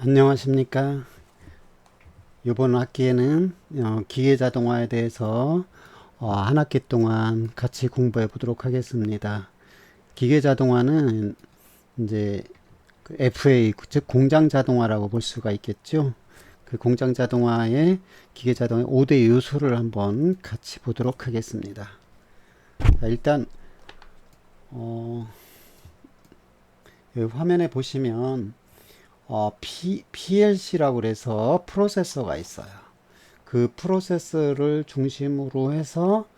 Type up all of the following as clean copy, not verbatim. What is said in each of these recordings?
안녕하십니까. 이번 학기에는 기계자동화에 대해서 한 학기 동안 같이 공부해 보도록 하겠습니다. 기계자동화는 이제 그 FA, 즉 공장자동화라고 볼 수가 있겠죠. 그 공장자동화의 기계자동화의 5대 요소를 한번 같이 보도록 하겠습니다. 자, 일단 여기 화면에 보시면 PLC라고 그래서 프로세서가 있어요. 그 프로세서를 중심으로 해서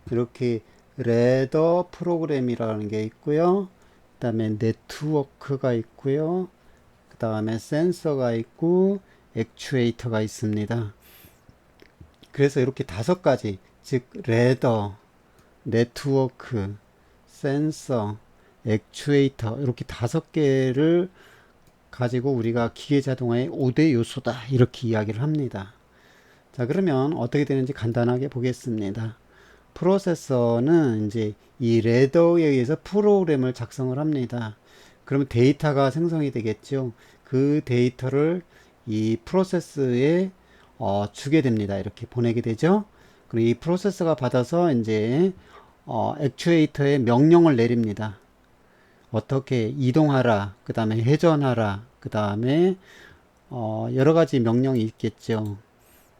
이렇게 레더 프로그램이라는 게 있고요. 그 다음에 네트워크가 있고요. 그 다음에 센서가 있고 액추에이터가 있습니다. 그래서 이렇게 다섯 가지, 즉 레더, 네트워크, 센서, 액추에이터 이렇게 다섯 개를 가지고 우리가 기계자동화의 5대 요소다 이렇게 이야기를 합니다. 자, 그러면 어떻게 되는지 간단하게 보겠습니다. 프로세서는 이제 이 레더에 의해서 프로그램을 작성을 합니다. 그러면 데이터가 생성이 되겠죠. 그 데이터를 이 프로세스에 주게 됩니다. 이렇게 보내게 되죠. 그리고 이 프로세서가 받아서 이제 액추에이터에 명령을 내립니다. 어떻게 이동하라, 그 다음에 회전하라, 그 다음에 여러 가지 명령이 있겠죠.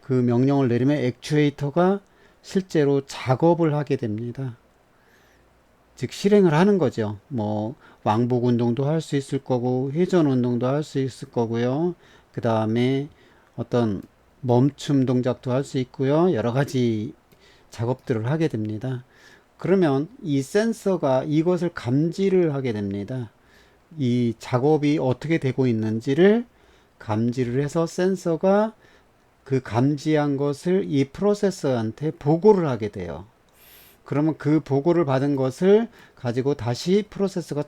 그 명령을 내리면 액추에이터가 실제로 작업을 하게 됩니다. 즉 실행을 하는 거죠. 뭐 왕복 운동도 할 수 있을 거고 회전 운동도 할 수 있을 거고요. 그 다음에 어떤 멈춤 동작도 할 수 있고요. 여러 가지 작업들을 하게 됩니다. 그러면 이 센서가 이것을 감지를 하게 됩니다. 이 작업이 어떻게 되고 있는지를 감지를 해서 센서가 그 감지한 것을 이 프로세서한테 보고를 하게 돼요. 그러면 그 보고를 받은 것을 가지고 다시 프로세서가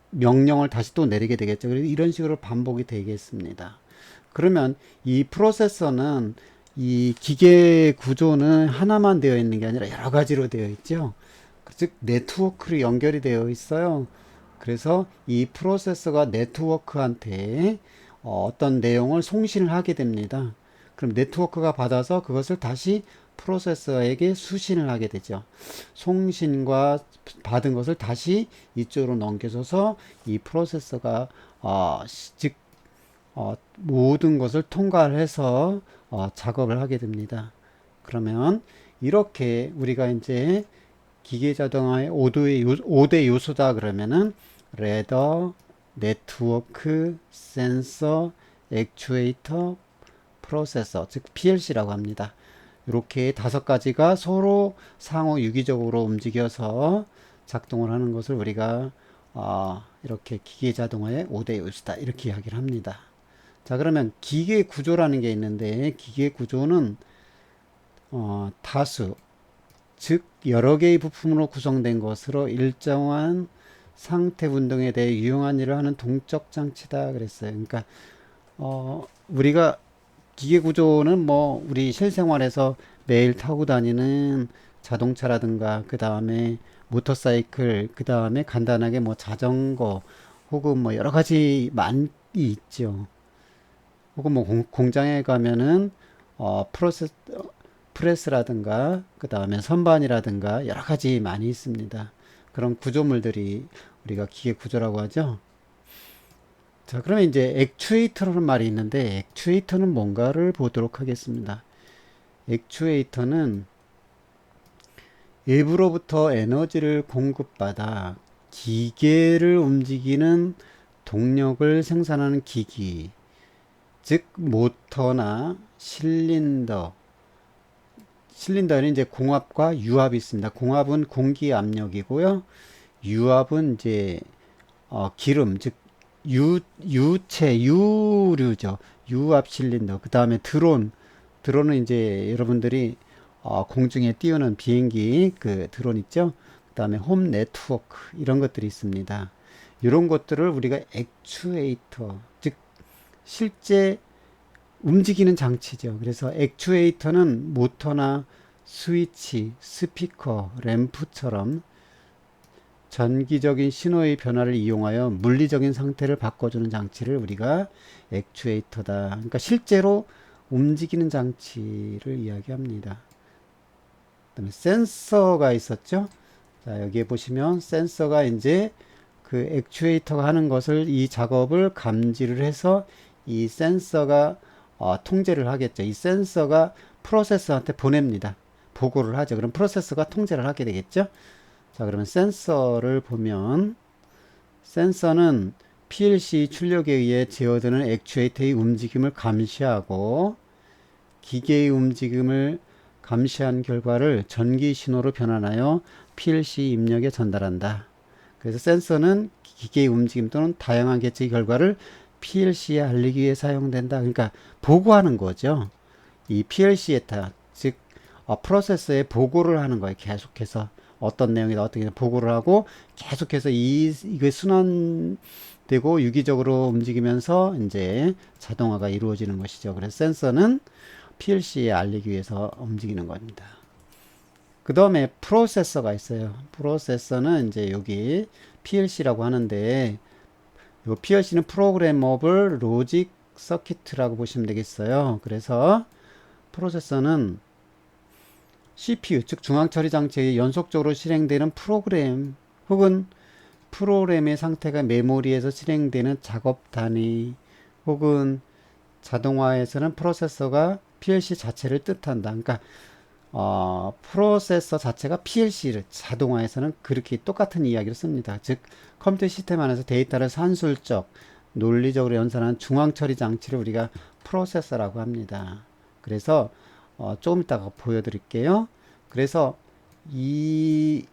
명령을 다시 또 내리게 되겠죠. 그래서 이런 식으로 반복이 되겠습니다. 그러면 이 프로세서는 이 기계 구조는 하나만 되어 있는 게 아니라 여러 가지로 되어 있죠. 즉 네트워크로 연결이 되어 있어요. 그래서 이 프로세서가 네트워크한테 어떤 내용을 송신을 하게 됩니다. 그럼 네트워크가 받아서 그것을 다시 프로세서에게 수신을 하게 되죠. 송신과 받은 것을 다시 이쪽으로 넘겨줘서 이 프로세서가 즉 모든 것을 통과를 해서 작업을 하게 됩니다. 그러면 이렇게 우리가 이제 기계자동화의 5대 요소다 그러면은 레더, 네트워크, 센서, 액추에이터, 프로세서, 즉 PLC라고 합니다. 이렇게 다섯 가지가 서로 상호 유기적으로 움직여서 작동을 하는 것을 우리가 이렇게 기계자동화의 5대 요소다 이렇게 이야기를 합니다. 자, 그러면 기계 구조라는 게 있는데 기계 구조는 다수, 즉 여러 개의 부품으로 구성된 것으로 일정한 상태 운동에 대해 유용한 일을 하는 동적 장치다 그랬어요. 그러니까 우리가 기계 구조는 뭐 우리 실생활에서 매일 타고 다니는 자동차라든가 그 다음에 모터사이클 그 다음에 간단하게 뭐 자전거 혹은 뭐 여러 가지 많이 있죠. 혹은 뭐 공장에 가면은 프로세스 프레스라든가 그 다음에 선반이라든가 여러 가지 많이 있습니다. 그런 구조물들이 우리가 기계 구조라고 하죠. 자, 그러면 이제 액추에이터라는 말이 있는데 액추에이터는 뭔가를 보도록 하겠습니다. 액추에이터는 외부로부터 에너지를 공급받아 기계를 움직이는 동력을 생산하는 기기, 즉 모터나 실린더는 이제 공압과 유압이 있습니다. 공압은 공기 압력이고요. 유압은 이제 기름, 즉 유류죠. 유압 실린더. 그 다음에 드론은 이제 여러분들이 공중에 띄우는 비행기 그 드론 있죠. 그 다음에 홈 네트워크 이런 것들이 있습니다. 이런 것들을 우리가 액추에이터, 즉 실제 움직이는 장치죠. 그래서 액추에이터는 모터나 스위치, 스피커, 램프처럼 전기적인 신호의 변화를 이용하여 물리적인 상태를 바꿔주는 장치를 우리가 액추에이터다. 그러니까 실제로 움직이는 장치를 이야기합니다. 그다음에 센서가 있었죠. 자, 여기에 보시면 센서가 이제 그 액추에이터가 하는 것을 이 작업을 감지를 해서 이 센서가 통제를 하겠죠. 이 센서가 프로세서한테 보냅니다. 보고를 하죠. 그럼 프로세서가 통제를 하게 되겠죠. 자, 그러면 센서를 보면 센서는 PLC 출력에 의해 제어되는 액추에이터의 움직임을 감시하고 기계의 움직임을 감시한 결과를 전기 신호로 변환하여 PLC 입력에 전달한다. 그래서 센서는 기계의 움직임 또는 다양한 계측의 결과를 PLC에 알리기 위해 사용된다. 그러니까 보고하는 거죠. 이 PLC에 즉 프로세서에 보고를 하는 거예요. 계속해서 어떤 내용이다 어떻게 보고를 하고 계속해서 이게 순환되고 유기적으로 움직이면서 이제 자동화가 이루어지는 것이죠. 그래서 센서는 PLC에 알리기 위해서 움직이는 겁니다. 그 다음에 프로세서가 있어요. 프로세서는 이제 여기 PLC라고 하는데 이 PLC는 프로그래머블 로직 서킷이라고 보시면 되겠어요. 그래서 프로세서는 CPU 즉 중앙처리 장치에 연속적으로 실행되는 프로그램 혹은 프로그램의 상태가 메모리에서 실행되는 작업 단위 혹은 자동화에서는 프로세서가 PLC 자체를 뜻한다. 그러니까 프로세서 자체가 PLC를 자동화에서는 그렇게 똑같은 이야기를 씁니다. 즉 컴퓨터 시스템 안에서 데이터를 산술적 논리적으로 연산하는 중앙처리 장치를 우리가 프로세서라고 합니다. 그래서 조금 이따가 보여드릴게요. 그래서 이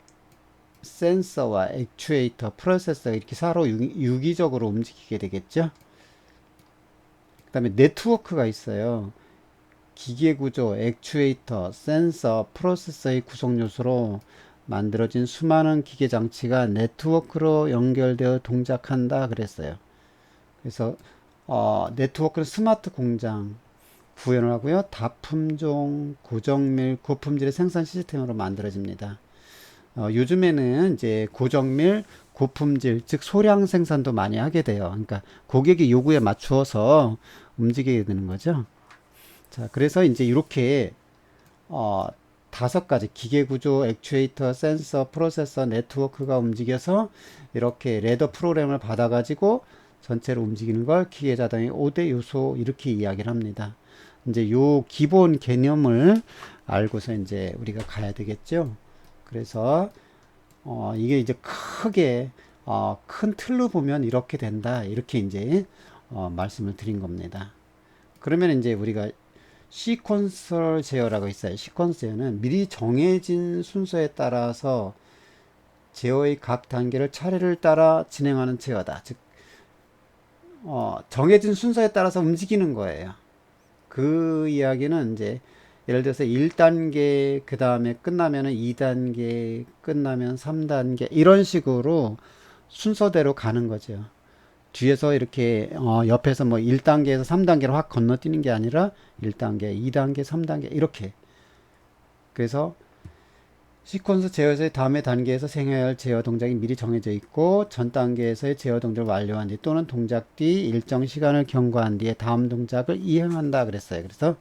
센서와 액추에이터, 프로세서가 이렇게 서로 유기적으로 움직이게 되겠죠. 그 다음에 네트워크가 있어요. 기계구조, 액추에이터, 센서, 프로세서의 구성 요소로 만들어진 수많은 기계장치가 네트워크로 연결되어 동작한다 그랬어요. 그래서 네트워크는 스마트 공장 구현을 하고요. 다품종, 고정밀, 고품질의 생산 시스템으로 만들어집니다. 요즘에는 이제 고정밀, 고품질, 즉 소량 생산도 많이 하게 돼요. 그러니까 고객의 요구에 맞추어서 움직이게 되는 거죠. 자, 그래서 이제 이렇게 다섯 가지 기계구조, 액추에이터, 센서, 프로세서, 네트워크가 움직여서 이렇게 레더 프로그램을 받아가지고 전체를 움직이는 걸 기계자동의 5대 요소 이렇게 이야기를 합니다. 이제 요 기본 개념을 알고서 이제 우리가 가야 되겠죠. 그래서 이게 이제 크게 큰 틀로 보면 이렇게 된다. 이렇게 이제 말씀을 드린 겁니다. 그러면 이제 우리가 시퀀서 제어라고 있어요. 시퀀서 제어는 미리 정해진 순서에 따라서 제어의 각 단계를 차례를 따라 진행하는 제어다. 즉 정해진 순서에 따라서 움직이는 거예요. 그 이야기는 이제 예를 들어서 1단계 그 다음에 끝나면은 2단계 끝나면 3단계 이런 식으로 순서대로 가는 거죠. 뒤에서 이렇게 옆에서 뭐 1단계에서 3단계로 확 건너뛰는 게 아니라 1단계, 2단계, 3단계 이렇게. 그래서 시퀀스 제어에서의 다음의 단계에서 생겨야 할 제어 동작이 미리 정해져 있고 전 단계에서의 제어 동작을 완료한 뒤 또는 동작 뒤 일정 시간을 경과한 뒤에 다음 동작을 이행한다 그랬어요. 그래서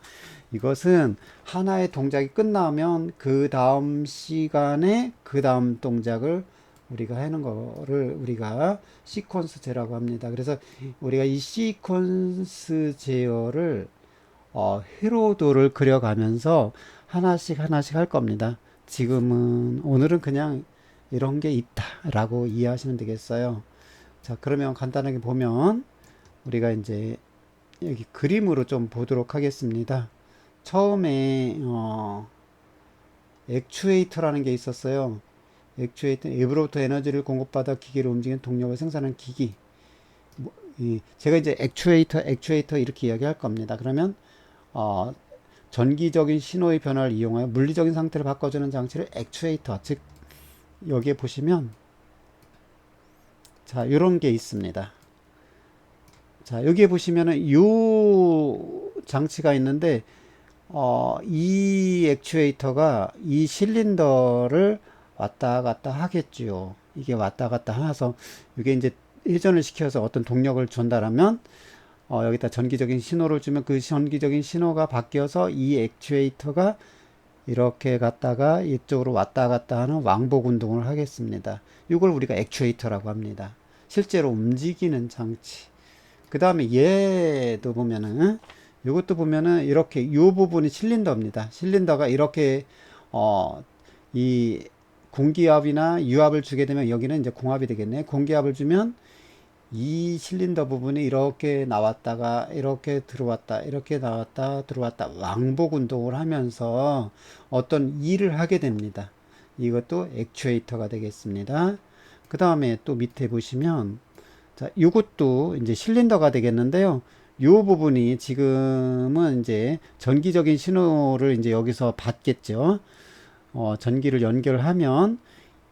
이것은 하나의 동작이 끝나면 그 다음 시간에 그 다음 동작을 우리가 하는 거를 우리가 시퀀스 제어라고 합니다. 그래서 우리가 이 시퀀스 제어를 회로도를 그려가면서 하나씩 하나씩 할 겁니다. 지금은 오늘은 그냥 이런 게 있다라고 이해하시면 되겠어요. 자, 그러면 간단하게 보면 우리가 이제 여기 그림으로 좀 보도록 하겠습니다. 처음에 액추에이터라는 게 있었어요. 액추에이터 앱으로부터 에너지를 공급받아 기계를 움직이는 동력을 생산하는 기기. 제가 이제 액추에이터 이렇게 이야기할 겁니다. 그러면 전기적인 신호의 변화를 이용하여 물리적인 상태를 바꿔주는 장치를 액추에이터, 즉 여기에 보시면 자 이런 게 있습니다. 자 여기에 보시면은 이 장치가 있는데 이 액추에이터가 이 실린더를 왔다 갔다 하겠지요. 이게 왔다 갔다 하서 이게 이제 회전을 시켜서 어떤 동력을 전달하면 여기다 전기적인 신호를 주면 그 전기적인 신호가 바뀌어서 이 액추에이터가 이렇게 갔다가 이쪽으로 왔다 갔다 하는 왕복 운동을 하겠습니다. 이걸 우리가 액추에이터라고 합니다. 실제로 움직이는 장치. 그 다음에 얘도 보면은 이것도 보면은 이렇게 이 부분이 실린더입니다. 실린더가 이렇게 이 공기압이나 유압을 주게 되면 여기는 이제 공압이 되겠네. 공기압을 주면 이 실린더 부분이 이렇게 나왔다가 이렇게 들어왔다 이렇게 나왔다 들어왔다 왕복 운동을 하면서 어떤 일을 하게 됩니다. 이것도 액추에이터가 되겠습니다. 그 다음에 또 밑에 보시면 자, 이것도 이제 실린더가 되겠는데요. 이 부분이 지금은 이제 전기적인 신호를 이제 여기서 받겠죠. 전기를 연결하면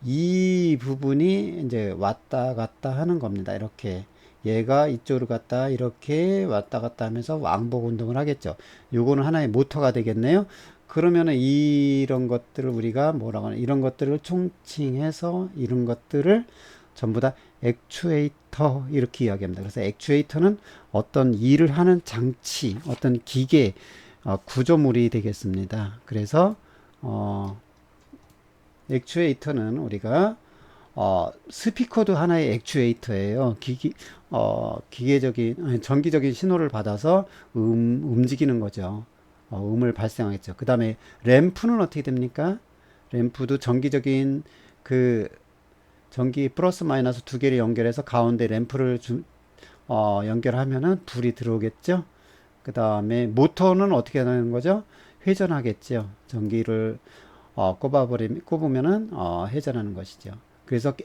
이 부분이 이제 왔다 갔다 하는 겁니다. 이렇게 얘가 이쪽으로 갔다 이렇게 왔다 갔다 하면서 왕복 운동을 하겠죠. 요거는 하나의 모터가 되겠네요. 그러면은 이런 것들을 우리가 뭐라고 하나 이런 것들을 총칭해서 이런 것들을 전부 다 액추에이터 이렇게 이야기합니다. 그래서 액추에이터는 어떤 일을 하는 장치, 어떤 기계 구조물이 되겠습니다. 그래서 액추에이터는 우리가 스피커도 하나의 액추에이터예요. 기계적인 아니, 전기적인 신호를 받아서 움직이는 거죠. 음을 발생하겠죠. 그 다음에 램프는 어떻게 됩니까? 램프도 전기적인 그 전기 플러스 마이너스 두 개를 연결해서 가운데 램프를 연결하면은 불이 들어오겠죠. 그 다음에 모터는 어떻게 하는 거죠? 회전하겠죠. 전기를 꼽으면은 회전하는 것이죠. 그래서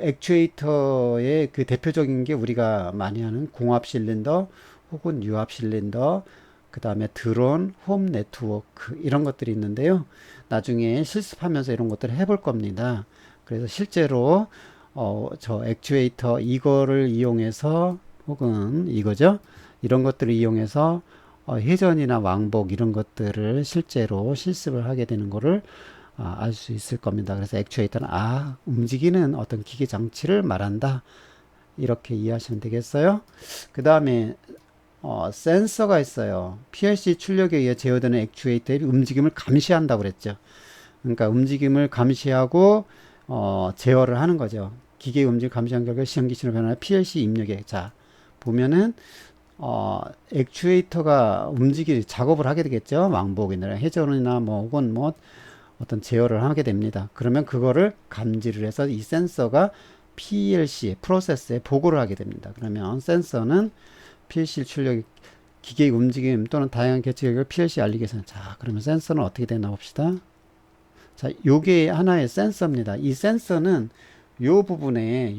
액추에이터의 그 대표적인 게 우리가 많이 하는 공합 실린더 혹은 유압 실린더, 그 다음에 드론, 홈 네트워크 이런 것들이 있는데요. 나중에 실습하면서 이런 것들을 해볼 겁니다. 그래서 실제로 저 액추에이터 이거를 이용해서 혹은 이거죠. 이런 것들을 이용해서 회전이나 왕복 이런 것들을 실제로 실습을 하게 되는 거를 알 수 있을 겁니다. 그래서 액추에이터는 움직이는 어떤 기계 장치를 말한다. 이렇게 이해하시면 되겠어요. 그 다음에 센서가 있어요. PLC 출력에 의해 제어되는 액추에이터의 움직임을 감시한다고 그랬죠. 그러니까 움직임을 감시하고 제어를 하는 거죠. 기계의 움직임을 감시한 결과 시험기 신호 변화를 PLC 입력에 자 보면은 액추에이터가 작업을 하게 되겠죠. 왕복이나 회전이나 뭐 혹은 뭐 어떤 제어를 하게 됩니다. 그러면 그거를 감지를 해서 이 센서가 PLC 프로세스에 보고를 하게 됩니다. 그러면 센서는 PLC 출력 기계의 움직임 또는 다양한 계측 결과를 PLC에 알리기 위해서는 자 그러면 센서는 어떻게 되나 봅시다. 자 요게 하나의 센서입니다. 이 센서는 요 부분에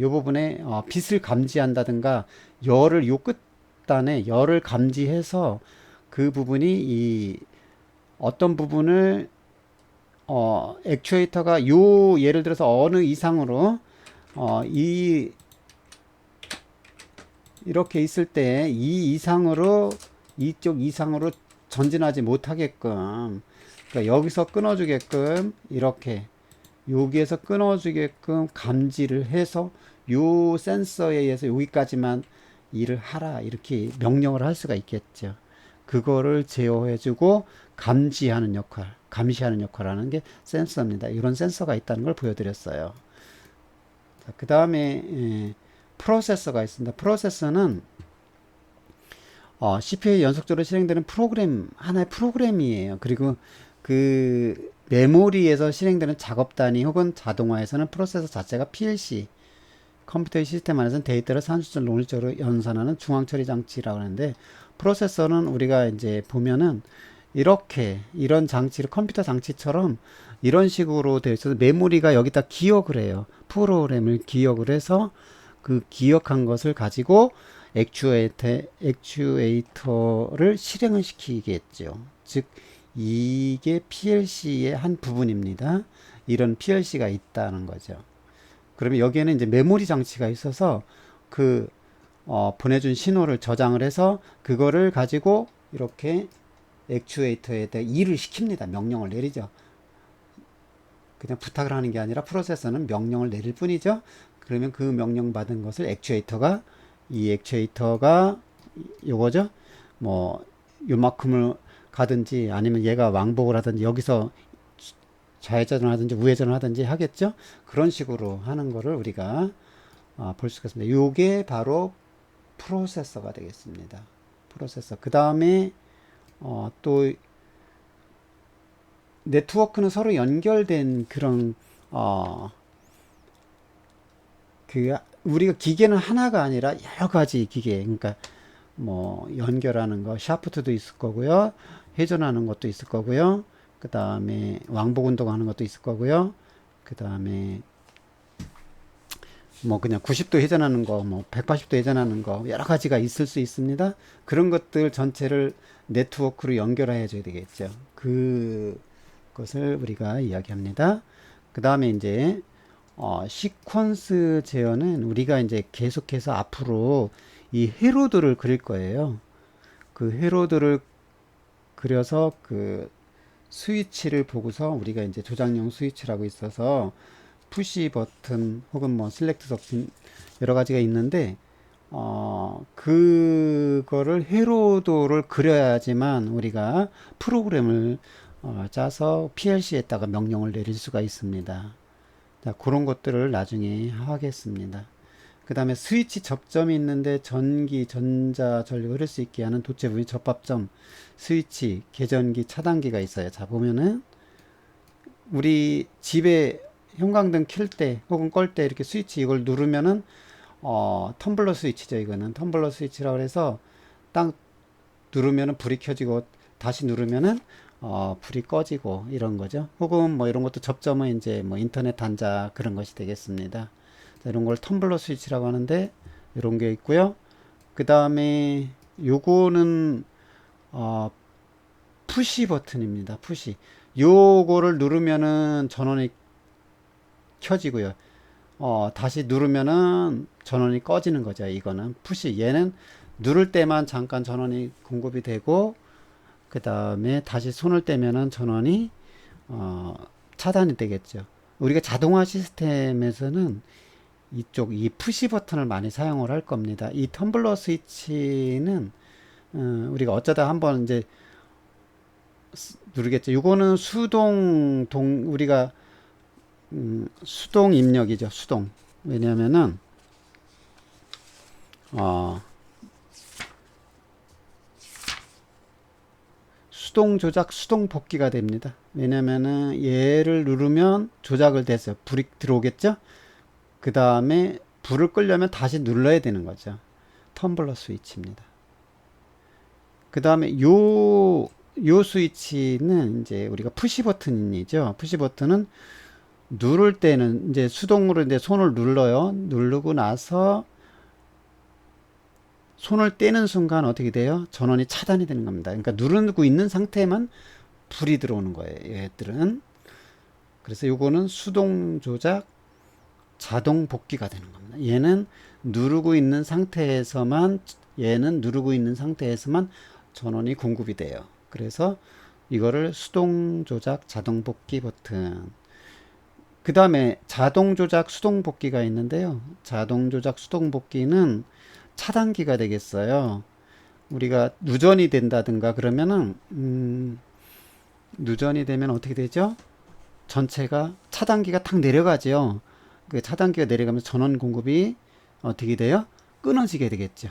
빛을 감지한다든가 열을 요 끝단에 열을 감지해서 그 부분이 이 어떤 부분을 액추에이터가 요 예를 들어서 어느 이상으로 이렇게 있을 때 이 이상으로 이쪽 이상으로 전진하지 못하게끔 그러니까 여기서 끊어주게끔 이렇게 여기에서 끊어주게끔 감지를 해서 요 센서에 의해서 여기까지만 일을 하라 이렇게 명령을 할 수가 있겠죠. 그거를 제어해주고 감시하는 역할을 하는 게 센서입니다. 이런 센서가 있다는 걸 보여드렸어요. 그 다음에 프로세서가 있습니다. 프로세서는 CPU에 연속적으로 실행되는 하나의 프로그램이에요. 그리고 그 메모리에서 실행되는 작업 단위 혹은 자동화에서는 프로세서 자체가 PLC 컴퓨터의 시스템 안에서는 데이터를 산술적 논리적으로 연산하는 중앙 처리 장치라고 하는데 프로세서는 우리가 이제 보면은 이런 장치를 컴퓨터 장치처럼 이런 식으로 되어 있어서 메모리가 여기다 기억을 해요. 프로그램을 기억을 해서 그 기억한 것을 가지고 액추에이터를 실행을 시키겠죠. 즉 이게 PLC의 한 부분입니다. 이런 PLC가 있다는 거죠. 그러면 여기에는 이제 메모리 장치가 있어서 그 보내준 신호를 저장을 해서 그거를 가지고 이렇게 액추에이터에 대해 일을 시킵니다. 명령을 내리죠. 그냥 부탁을 하는 게 아니라 프로세서는 명령을 내릴 뿐이죠. 그러면 그 명령 받은 것을 이 액추에이터가 요거죠. 뭐 요만큼을 가든지 아니면 얘가 왕복을 하든지 여기서 좌회전을 하든지 우회전을 하든지 하겠죠. 그런 식으로 하는 거를 우리가 볼 수가 있습니다. 요게 바로 프로세서가 되겠습니다. 프로세서. 그 다음에 또 네트워크는 서로 연결된 그런 그 우리가 기계는 하나가 아니라 여러 가지 기계, 그러니까 뭐 연결하는 거 샤프트도 있을 거고요, 회전하는 것도 있을 거고요, 그 다음에 왕복 운동하는 것도 있을 거고요, 그 다음에 뭐 그냥 90도 회전하는 거, 뭐 180도 회전하는 거 여러 가지가 있을 수 있습니다. 그런 것들 전체를 네트워크로 연결해 줘야 되겠죠. 그것을 우리가 이야기합니다. 그 다음에 이제 시퀀스 제어는 우리가 이제 계속해서 앞으로 이 회로들을 그릴 거예요. 그 회로들을 그려서 그 스위치를 보고서 우리가 이제 조작용 스위치라고 있어서 푸시 버튼 혹은 뭐 셀렉트 버튼 여러 가지가 있는데 그거를 회로도를 그려야지만 우리가 프로그램을 짜서 PLC에다가 명령을 내릴 수가 있습니다. 자, 그런 것들을 나중에 하겠습니다. 그 다음에 스위치 접점이 있는데 전기, 전자, 전류가 흐를 수 있게 하는 도체 부위 접합점, 스위치, 계전기, 차단기가 있어요. 자, 보면은 우리 집에 형광등 켤 때 혹은 끌 때 이렇게 스위치 이걸 누르면은 텀블러 스위치죠. 이거는 텀블러 스위치라고 해서 딱 누르면은 불이 켜지고 다시 누르면은 불이 꺼지고 이런 거죠. 혹은 뭐 이런 것도 접점은 이제 뭐 인터넷 단자 그런 것이 되겠습니다. 자, 이런 걸 텀블러 스위치라고 하는데 이런 게 있고요. 그 다음에 요거는 푸시 버튼입니다. 푸시. 요거를 누르면은 전원이 켜지고요. 다시 누르면은 전원이 꺼지는 거죠. 이거는 푸시. 얘는 누를 때만 잠깐 전원이 공급이 되고 그 다음에 다시 손을 떼면은 전원이 차단이 되겠죠. 우리가 자동화 시스템에서는 이쪽 이 푸시 버튼을 많이 사용을 할 겁니다. 이 텀블러 스위치는 우리가 어쩌다 한번 이제 누르겠죠. 이거는 우리가 수동 입력이죠. 수동. 왜냐면은 수동 조작, 수동 복귀가 됩니다. 왜냐면은 얘를 누르면 조작을 됐어요. 불이 들어오겠죠? 그 다음에 불을 끄려면 다시 눌러야 되는 거죠. 텀블러 스위치입니다. 그 다음에 요 스위치는 이제 우리가 푸시 버튼이죠. 푸시 버튼은 누를 때는 이제 수동으로 이제 손을 눌러요. 누르고 나서 손을 떼는 순간 어떻게 돼요? 전원이 차단이 되는 겁니다. 그러니까 누르고 있는 상태에만 불이 들어오는 거예요. 얘들은. 그래서 요거는 수동 조작 자동 복귀가 되는 겁니다. 얘는 누르고 있는 상태에서만 전원이 공급이 돼요. 그래서 이거를 수동 조작 자동 복귀 버튼. 그 다음에 자동 조작 수동 복귀가 있는데요. 자동 조작 수동 복귀는 차단기가 되겠어요. 우리가 누전이 된다든가 그러면은 누전이 되면 어떻게 되죠? 전체가 차단기가 탁 내려가죠. 그 차단기가 내려가면서 전원 공급이 어떻게 돼요? 끊어지게 되겠죠.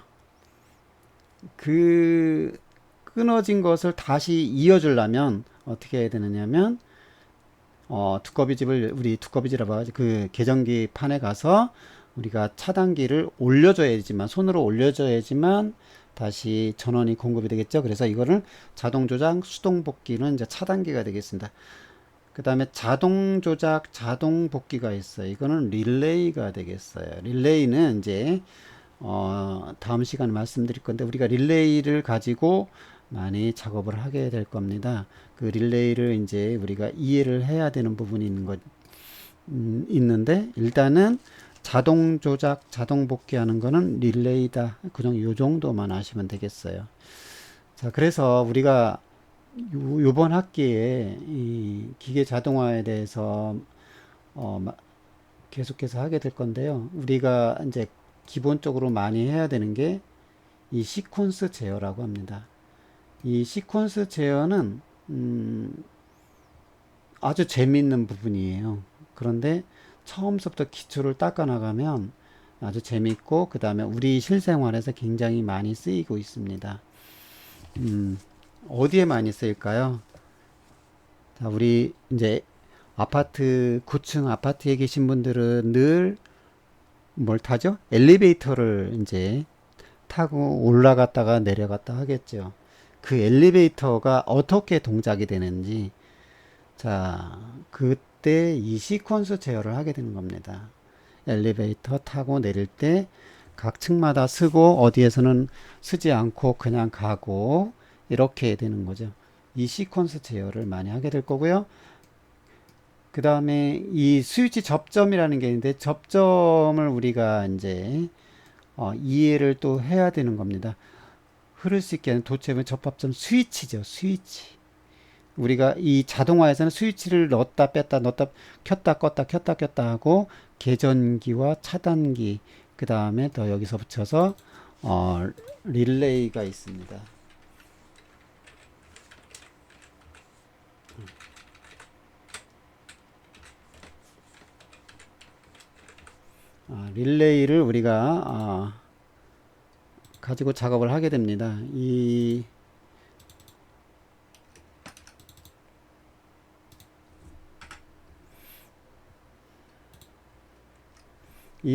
그 끊어진 것을 다시 이어주려면 어떻게 해야 되느냐면 우리 두꺼비집이라고 하지, 그 계전기 판에 가서 우리가 차단기를 올려줘야지만, 손으로 올려줘야지만 다시 전원이 공급이 되겠죠. 그래서 이거는 자동 조작 수동 복귀는 이제 차단기가 되겠습니다. 그 다음에 자동 조작 자동 복귀가 있어요. 이거는 릴레이가 되겠어요. 릴레이는 이제 다음 시간에 말씀드릴 건데, 우리가 릴레이를 가지고 많이 작업을 하게 될 겁니다. 그 릴레이를 이제 우리가 이해를 해야 되는 부분이 있는데, 일단은 자동 조작, 자동 복귀하는 거는 릴레이다. 그냥 요 정도만 아시면 되겠어요. 자, 그래서 우리가 요번 학기에 이 기계 자동화에 대해서 계속해서 하게 될 건데요. 우리가 이제 기본적으로 많이 해야 되는 게 이 시퀀스 제어라고 합니다. 이 시퀀스 제어는 아주 재미있는 부분이에요. 그런데 처음부터 기초를 닦아 나가면 아주 재밌고 그 다음에 우리 실생활에서 굉장히 많이 쓰이고 있습니다. 어디에 많이 쓰일까요? 자, 우리 이제 아파트 9층 아파트에 계신 분들은 늘 뭘 타죠? 엘리베이터를 이제 타고 올라갔다가 내려갔다 하겠죠. 그 엘리베이터가 어떻게 동작이 되는지, 자, 그때 이 시퀀스 제어를 하게 되는 겁니다. 엘리베이터 타고 내릴 때 각 층마다 쓰고 어디에서는 쓰지 않고 그냥 가고 이렇게 되는 거죠. 이 시퀀스 제어를 많이 하게 될 거고요. 그 다음에 이 스위치 접점이라는 게 있는데 접점을 우리가 이제 이해를 또 해야 되는 겁니다. 흐를 수 있게 하는 도체의 접합점 스위치죠. 스위치. 우리가 이 자동화에서는 스위치를 넣었다 뺐다 넣었다 켰다 껐다 켰다 켰다 하고 계전기와 차단기 그 다음에 더 여기서 붙여서 릴레이가 있습니다. 릴레이를 우리가 가지고 작업을 하게 됩니다. 이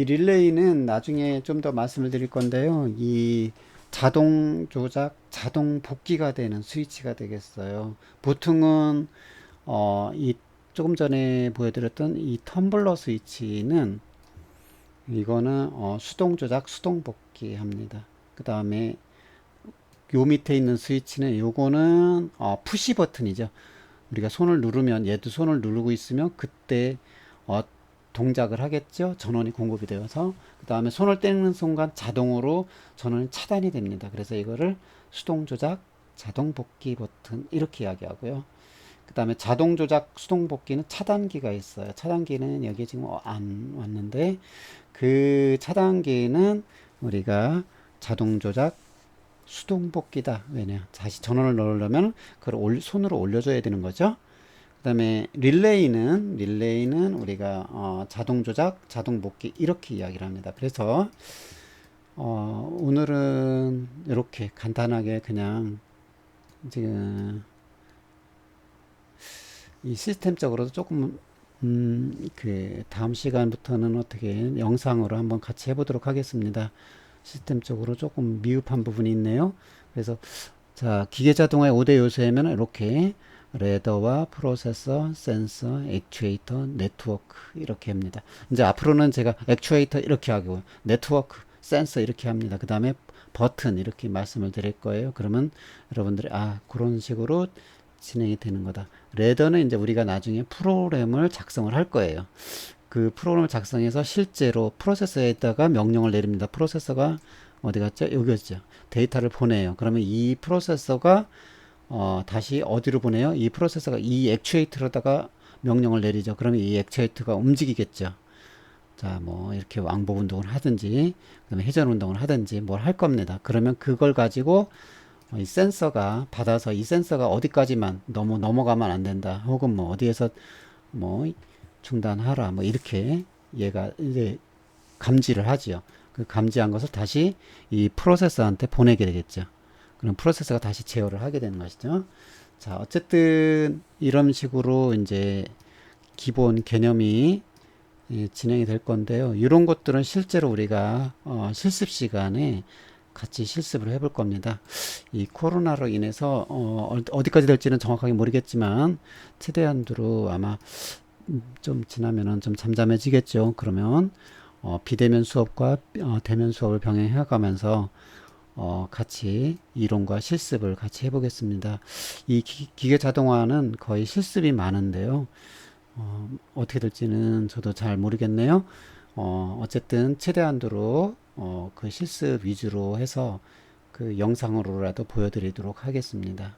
릴레이는 나중에 좀 더 말씀을 드릴 건데요. 이 자동 조작, 자동 복귀가 되는 스위치가 되겠어요. 보통은 이 조금 전에 보여드렸던 이 텀블러 스위치는 이거는 수동 조작, 수동 복귀 합니다. 그 다음에 요 밑에 있는 스위치는 요거는 푸시 버튼이죠. 우리가 손을 누르면 얘도 손을 누르고 있으면 그때 어, 동작을 하겠죠. 전원이 공급이 되어서 그 다음에 손을 떼는 순간 자동으로 전원이 차단이 됩니다. 그래서 이거를 수동 조작, 자동 복귀 버튼 이렇게 이야기하고요. 그 다음에 자동 조작, 수동 복귀는 차단기가 있어요. 차단기는 여기 지금 안 왔는데 그 차단기는 우리가 자동 조작, 수동 복귀다. 왜냐? 다시 전원을 넣으려면 그걸 손으로 올려줘야 되는 거죠. 그 다음에 릴레이는 우리가 자동 조작, 자동 복귀 이렇게 이야기를 합니다. 그래서 오늘은 이렇게 간단하게 그냥 지금 이 시스템적으로도 조금 그 다음 시간부터는 어떻게 영상으로 한번 같이 해보도록 하겠습니다. 시스템적으로 조금 미흡한 부분이 있네요. 그래서 자, 기계 자동화의 5대 요소에는 이렇게 레더와 프로세서, 센서, 액추에이터, 네트워크 이렇게 합니다. 이제 앞으로는 제가 액추에이터 이렇게 하고 네트워크, 센서 이렇게 합니다. 그 다음에 버튼 이렇게 말씀을 드릴 거예요. 그러면 여러분들이 그런 식으로 진행이 되는 거다. 레더는 이제 우리가 나중에 프로그램을 작성을 할 거예요. 그 프로그램을 작성해서 실제로 프로세서에다가 명령을 내립니다. 프로세서가 어디 갔죠? 여기였죠. 데이터를 보내요. 그러면 이 프로세서가 다시 어디로 보내요? 이 프로세서가 이 액추에이터로다가 명령을 내리죠. 그러면 이 액추에이터가 움직이겠죠. 자, 뭐 이렇게 왕복 운동을 하든지 그다음에 회전 운동을 하든지 뭘 할 겁니다. 그러면 그걸 가지고 이 센서가 받아서 이 센서가 어디까지만 넘어가면 안 된다. 혹은 뭐 어디에서 뭐 중단하라. 뭐 이렇게 얘가 이제 감지를 하지요. 그 감지한 것을 다시 이 프로세서한테 보내게 되겠죠. 그럼 프로세서가 다시 제어를 하게 되는 것이죠. 자, 어쨌든 이런 식으로 이제 기본 개념이 진행이 될 건데요. 이런 것들은 실제로 우리가 실습 시간에 같이 실습을 해볼 겁니다. 이 코로나로 인해서 어디까지 될지는 정확하게 모르겠지만 최대한으로 아마 좀 지나면은 좀 잠잠해지겠죠. 그러면 비대면 수업과 대면 수업을 병행해 가면서 같이 이론과 실습을 같이 해보겠습니다. 이 기계 자동화는 거의 실습이 많은데요. 어떻게 될지는 저도 잘 모르겠네요. 어쨌든 최대한도로 그 실습 위주로 해서 그 영상으로라도 보여드리도록 하겠습니다.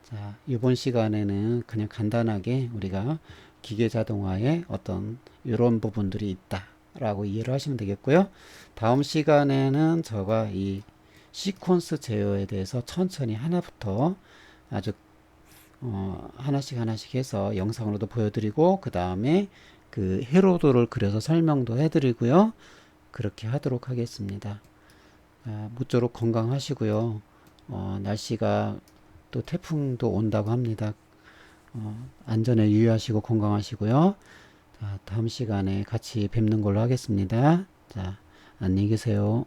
자, 이번 시간에는 그냥 간단하게 우리가 기계 자동화에 어떤 이런 부분들이 있다라고 이해를 하시면 되겠고요. 다음 시간에는 제가 이 시퀀스 제어에 대해서 천천히 하나부터 아주 하나씩 하나씩 해서 영상으로도 보여드리고 그 다음에 그 회로도를 그려서 설명도 해드리고요. 그렇게 하도록 하겠습니다. 모쪼록 건강하시고요. 날씨가 또 태풍도 온다고 합니다. 안전에 유의하시고 건강하시고요. 자, 다음 시간에 같이 뵙는 걸로 하겠습니다. 자, 안녕히 계세요.